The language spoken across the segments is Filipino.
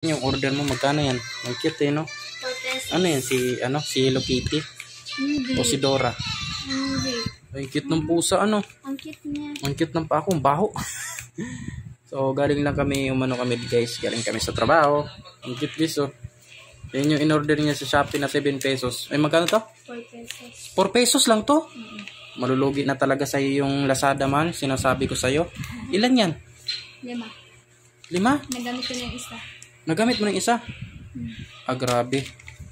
Yung order mo, magkano yan? Ang cute no? 4 pesos. Ano yan? Si Hello Kitty? Hindi. O si Dora? Hindi. Ang cute ng pusa, ano? Ang cute niya. Ang cute ng pako, ang baho. So, galing lang kami, kami guys. Galing kami sa trabaho. Ang cute guys, oh. Yan yung in-order niya sa Shopee na 7 pesos. Ay, magkano to? 4 pesos. 4 pesos lang to? Malulugi na talaga sa'yo yung Lazada man. Sinasabi ko sa'yo. Ilan yan? 5. 5? Nagamit ko na yung isa. Nagamit mo ng isa? Ah, grabe.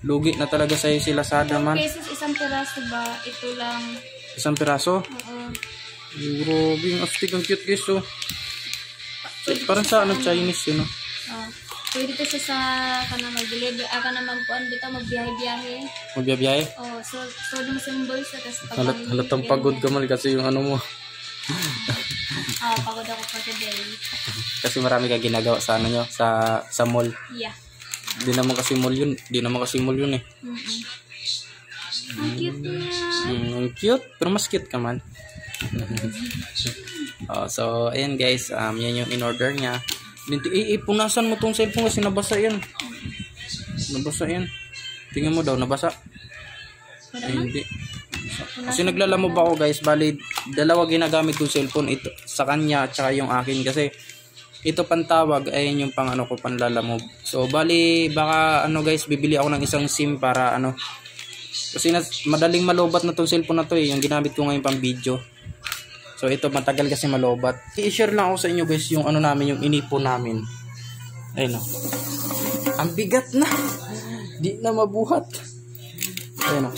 Lugi na talaga sa'yo si Lazada 4 man. pesos isang piraso ba? Ito lang. Isang piraso? Oo. Grabe, yung astig, ang cute guys, oh. Parang sa Chinese, yun, no? Pwede to siya sa kana mag-deliver, kana magkuan dito, magbiyahe-biyahe. Magbiyabiyahe? Oh, so mo sa bulsa tas Halatang pagod ka man kasi yung ano mo. Pagod ako pa today. Kasi marami ka ginagawa sa ano nyo, sa mall. Yeah. Di naman kasi mall yun eh. Ang cute niya. Ang cute, pero mas cute ka man. So, ayan guys, yan yung in-order niya. Punasan mo tong cellphone kasi nabasa yan. Tingnan mo daw, nabasa. Ay, hindi. Kasi naglalamove ako guys, bali dalawa ginagamit kong cellphone, ito sa kanya at saka yung akin kasi ito pantawag, ayun yung pang ano ko, panlalamove. So bali baka ano guys, bibili ako ng isang SIM para ano, kasi madaling malobat na tong cellphone na to yung ginamit ko ngayon pang video. So ito matagal kasi malobat. I-share lang ako sa inyo guys yung ano namin, yung inipo namin. Ayun o. Ang bigat na. Di na mabuhat. Ayun o.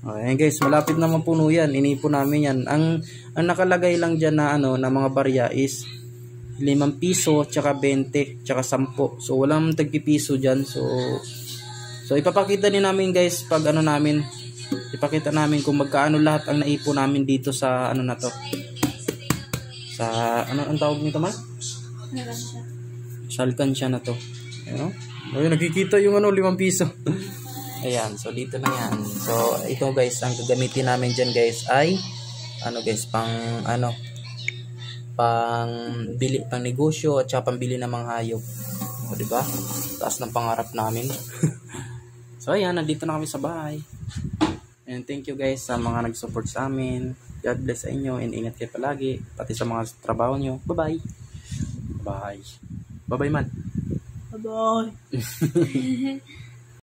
Ayan guys, malapit na mapuno yan. Inipo namin yan. Ang nakalagay lang dyan na ano, na mga barya is 5 piso, tsaka 20, tsaka 10. So walang tagpipiso dyan. So ipapakita din namin guys pag ano namin. Ipakita namin kung magkaano lahat ang naipo namin dito sa ano na to. Sa ano ang tawag nito man? Sa alkansya na to. Ayun. Ayun, nakikita yung ano 5 piso. Ayan, so dito na yan. So ito guys, ang gagamitin namin diyan guys ay ano guys, pang bili, pang negosyo at saka pambili ng mga hayop. O di ba? Taas ng pangarap namin. So ayan, nandito na kami sa bahay. And thank you guys sa mga nag-support sa amin. God bless sa inyo and ingat kayo palagi. Pati sa mga trabaho nyo. Bye-bye. Bye. Bye-bye man. Bye-bye.